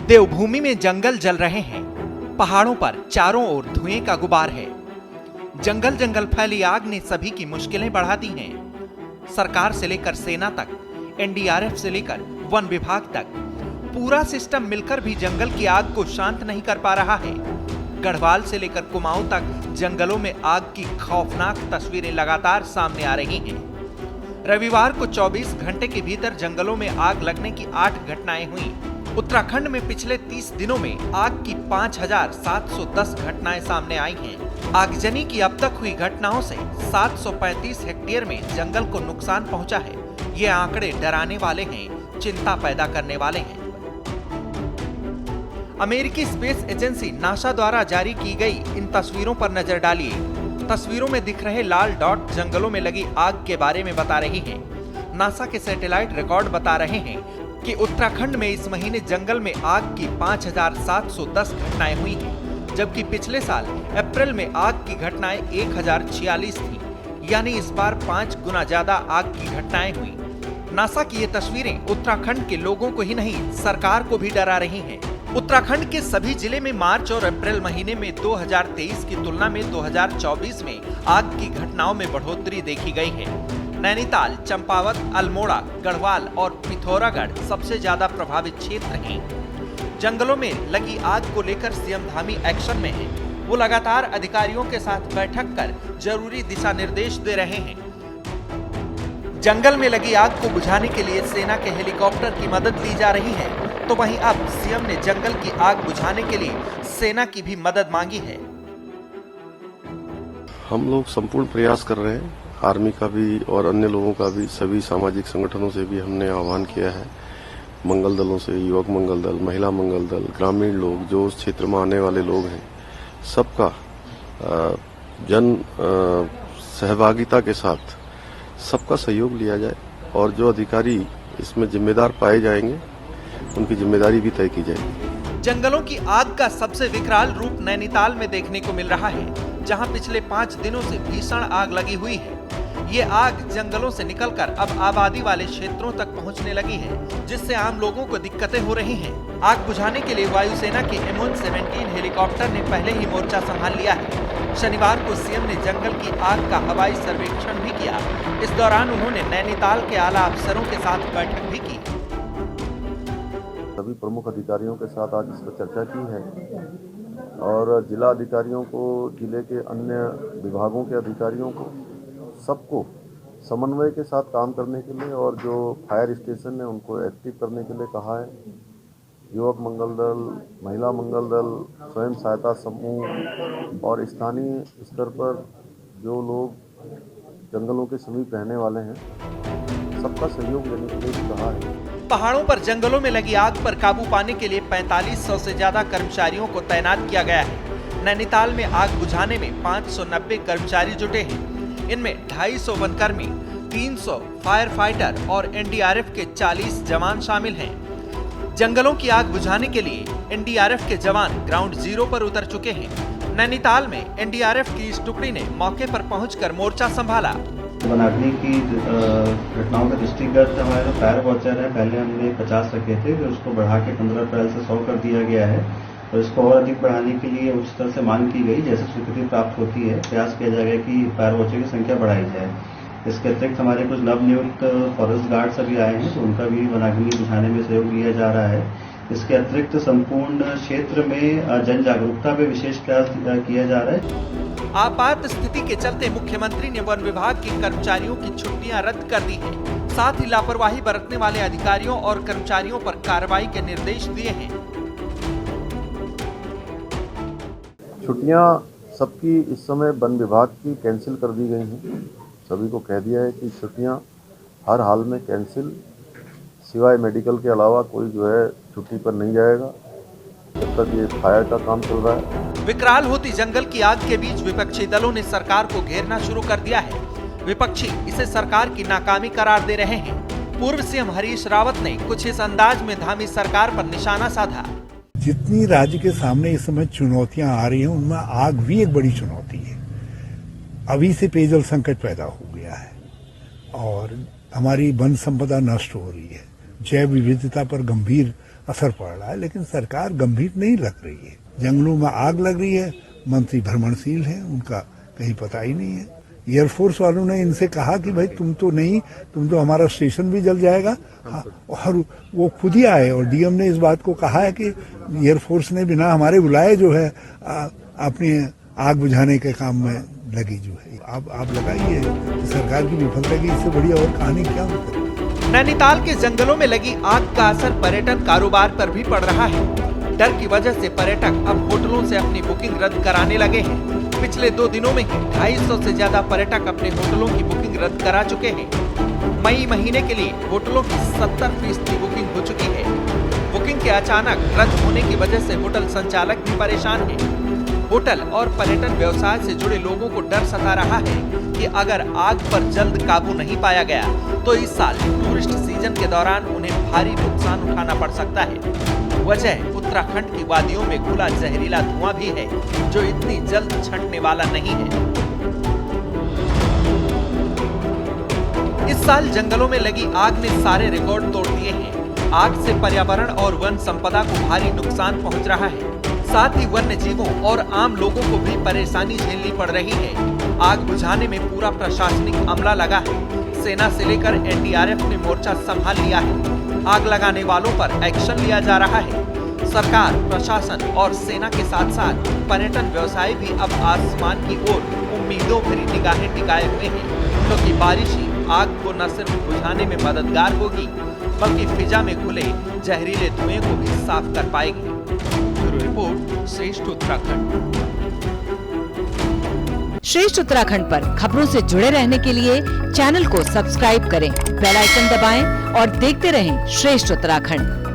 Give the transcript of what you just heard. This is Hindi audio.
देवभूमि में जंगल जल रहे हैं। पहाड़ों पर चारों ओर धुएं का गुबार है। जंगल जंगल फैली आग ने सभी की मुश्किलें बढ़ा दी हैं। सरकार से लेकर सेना तक, एनडीआरएफ से लेकर वन विभाग तक, पूरा सिस्टम मिलकर भी जंगल की आग को शांत नहीं कर पा रहा है। गढ़वाल से लेकर कुमाऊं तक जंगलों में आग की खौफनाक तस्वीरें लगातार सामने आ रही हैं। रविवार को 24 घंटे के भीतर जंगलों में आग लगने की 8 घटनाएं हुई। उत्तराखंड में पिछले 30 दिनों में आग की 5,710 घटनाएं सामने आई हैं। आगजनी की अब तक हुई घटनाओं से 735 हेक्टेयर में जंगल को नुकसान पहुंचा है। ये आंकड़े डराने वाले हैं, चिंता पैदा करने वाले हैं। अमेरिकी स्पेस एजेंसी नासा द्वारा जारी की गई इन तस्वीरों पर नजर डालिए। तस्वीरों में दिख रहे लाल डॉट जंगलों में लगी आग के बारे में बता रही हैं। नासा के सैटेलाइट रिकॉर्ड बता रहे हैं कि उत्तराखंड में इस महीने जंगल में आग की 5,710 घटनाएं हुई हैं, जबकि पिछले साल अप्रैल में आग की घटनाएं 1,046 थी। यानी इस बार 5 गुना ज्यादा आग की घटनाएं हुई। नासा की ये तस्वीरें उत्तराखंड के लोगों को ही नहीं, सरकार को भी डरा रही हैं। उत्तराखंड के सभी जिले में मार्च और अप्रैल महीने में 2023 की तुलना में 2024 में आग की घटनाओं में बढ़ोतरी देखी गई है। नैनीताल, चंपावत, अल्मोड़ा, गढ़वाल और पिथौरागढ़ सबसे ज्यादा प्रभावित क्षेत्र हैं। जंगलों में लगी आग को लेकर सीएम धामी एक्शन में है। वो लगातार अधिकारियों के साथ बैठक कर जरूरी दिशा निर्देश दे रहे हैं। जंगल में लगी आग को बुझाने के लिए सेना के हेलीकॉप्टर की मदद ली जा रही है, तो वहीं अब सीएम ने जंगल की आग बुझाने के लिए सेना की भी मदद मांगी है। हम लोग संपूर्ण प्रयास कर रहे हैं, आर्मी का भी और अन्य लोगों का भी, सभी सामाजिक संगठनों से भी हमने आह्वान किया है। मंगल दलों से, युवक मंगल दल, महिला मंगल दल, ग्रामीण लोग, जो उस क्षेत्र में आने वाले लोग हैं, सबका जन सहभागिता के साथ सबका सहयोग लिया जाए और जो अधिकारी इसमें जिम्मेदार पाए जाएंगे उनकी जिम्मेदारी भी तय की जाएगी। जंगलों की आग का सबसे विकराल रूप नैनीताल में देखने को मिल रहा है, जहां पिछले 5 दिनों से भीषण आग लगी हुई है। ये आग जंगलों से निकलकर अब आबादी वाले क्षेत्रों तक पहुंचने लगी है, जिससे आम लोगों को दिक्कतें हो रही हैं। आग बुझाने के लिए वायुसेना के M117 हेलीकॉप्टर ने पहले ही मोर्चा संभाल लिया है। शनिवार को सीएम ने जंगल की आग का हवाई सर्वेक्षण भी किया। इस दौरान उन्होंने नैनीताल के आला अफसरों के साथ बैठक भी की। सभी प्रमुख अधिकारियों के साथ आज इस पर चर्चा की है और जिला अधिकारियों को, जिले के अन्य विभागों के अधिकारियों को, सबको समन्वय के साथ काम करने के लिए और जो फायर स्टेशन है उनको एक्टिव करने के लिए कहा है। युवक मंगल दल, महिला मंगल दल, स्वयं सहायता समूह और स्थानीय स्तर पर जो लोग जंगलों के समीप रहने वाले हैं, सबका सहयोग लेने के लिए कहा है। पहाड़ों पर जंगलों में लगी आग पर काबू पाने के लिए 4500 से ज्यादा कर्मचारियों को तैनात किया गया है। नैनीताल में आग बुझाने में 590 कर्मचारी जुटे हैं। इनमें 250 वनकर्मी, 300 फायर फाइटर और एनडीआरएफ के 40 जवान शामिल हैं। जंगलों की आग बुझाने के लिए एनडीआरएफ के जवान ग्राउंड जीरो पर उतर चुके हैं। नैनीताल में एनडीआरएफ की इस टुकड़ी ने मौके पर पहुंचकर मोर्चा संभाला। वनाग्नि की घटनाओं का दृष्टिगत हमारे जो फायर वॉचर है, पहले हमने 50 रखे थे, फिर उसको बढ़ा के 15 अप्रैल से 100 कर दिया गया है और इसको और अधिक बढ़ाने के लिए उच्च स्तर से मांग की गई। जैसे स्वीकृति प्राप्त होती है, प्रयास किया जाएगा कि फायर वॉचर की संख्या बढ़ाई जाए। इसके अतिरिक्त हमारे कुछ नवनियुक्त फॉरेस्ट गार्ड्स अभी आए हैं, तो उनका भी वनाग्नि बुझाने में सहयोग लिया जा रहा है। इसके अतिरिक्त संपूर्ण क्षेत्र में जन जागरूकता पे विशेष प्रयास किया जा रहा है। आपात स्थिति के चलते मुख्यमंत्री ने वन विभाग के कर्मचारियों की छुट्टियां रद्द कर दी हैं। साथ ही लापरवाही बरतने वाले अधिकारियों और कर्मचारियों पर कार्रवाई के निर्देश दिए हैं। छुट्टियां सबकी इस समय वन विभाग की कैंसिल कर दी गई हैं। सभी को कह दिया है कि छुट्टियां हर हाल में कैंसिल, सिवाय मेडिकल के अलावा कोई जो है छुट्टी पर नहीं जाएगा जब तक ये फायर का काम चल रहा है। विकराल होती जंगल की आग के बीच विपक्षी दलों ने सरकार को घेरना शुरू कर दिया है। विपक्षी इसे सरकार की नाकामी करार दे रहे हैं। पूर्व सीएम हरीश रावत ने कुछ इस अंदाज में धामी सरकार पर निशाना साधा। जितनी राज्य के सामने इस समय चुनौतियां आ रही हैं, उनमें आग भी एक बड़ी चुनौती है। अभी से पेयजल संकट पैदा हो गया है और हमारी वन संपदा नष्ट हो रही है। जैव विविधता पर गंभीर असर पड़ रहा है, लेकिन सरकार गंभीर नहीं लग रही है। जंगलों में आग लग रही है, मंत्री भ्रमणशील हैं, उनका कहीं पता ही नहीं है। एयरफोर्स वालों ने इनसे कहा कि भाई तुम तो हमारा स्टेशन भी जल जाएगा। हाँ, और वो खुद ही आए और डीएम ने इस बात को कहा है कि एयरफोर्स ने बिना हमारे बुलाए जो है अपनी आग बुझाने के काम में लगी जो है। आप लगाइए सरकार की विफलता की इससे बढ़िया और कहानी क्या हो सकती है। नैनीताल के जंगलों में लगी आग का असर पर्यटन कारोबार पर भी पड़ रहा है। डर की वजह से पर्यटक अब होटलों से अपनी बुकिंग रद्द कराने लगे हैं। पिछले 2 दिनों में ही 250 से ज्यादा पर्यटक अपने होटलों की बुकिंग रद्द करा चुके हैं। मई महीने के लिए होटलों की 70% बुकिंग हो चुकी है। बुकिंग के अचानक रद्द होने की वजह से होटल संचालक भी परेशान हैं। होटल और पर्यटन व्यवसाय से जुड़े लोगों को डर सता रहा है कि अगर आग पर जल्द काबू नहीं पाया गया तो इस साल टूरिस्ट सीजन के दौरान उन्हें भारी नुकसान उठाना पड़ सकता है। वजह उत्तराखंड की वादियों में खुला जहरीला धुआं भी है, जो इतनी जल्द छंटने वाला नहीं है। इस साल जंगलों में लगी आग ने सारे रिकॉर्ड तोड़ दिए हैं। आग से पर्यावरण और वन संपदा को भारी नुकसान पहुंच रहा है। साथ ही वन्य जीवों और आम लोगों को भी परेशानी झेलनी पड़ रही है। आग बुझाने में पूरा प्रशासनिक अमला लगा है। सेना से लेकर एनडीआरएफ ने मोर्चा संभाल लिया है। आग लगाने वालों पर एक्शन लिया जा रहा है। सरकार, प्रशासन और सेना के साथ साथ पर्यटन व्यवसाय भी अब आसमान की ओर उम्मीदों भरी निगाहें टिकाए हुए हैं, क्योंकि बारिश ही आग को न सिर्फ बुझाने में मददगार होगी, बल्कि फिजा में घुले जहरीले धुएं को भी साफ कर पाएगी। ब्यूरो रिपोर्ट, श्रेष्ठ उत्तराखंड। श्रेष्ठ उत्तराखंड पर खबरों से जुड़े रहने के लिए चैनल को सब्सक्राइब करें, बेल आइकन दबाएं और देखते रहें श्रेष्ठ उत्तराखंड।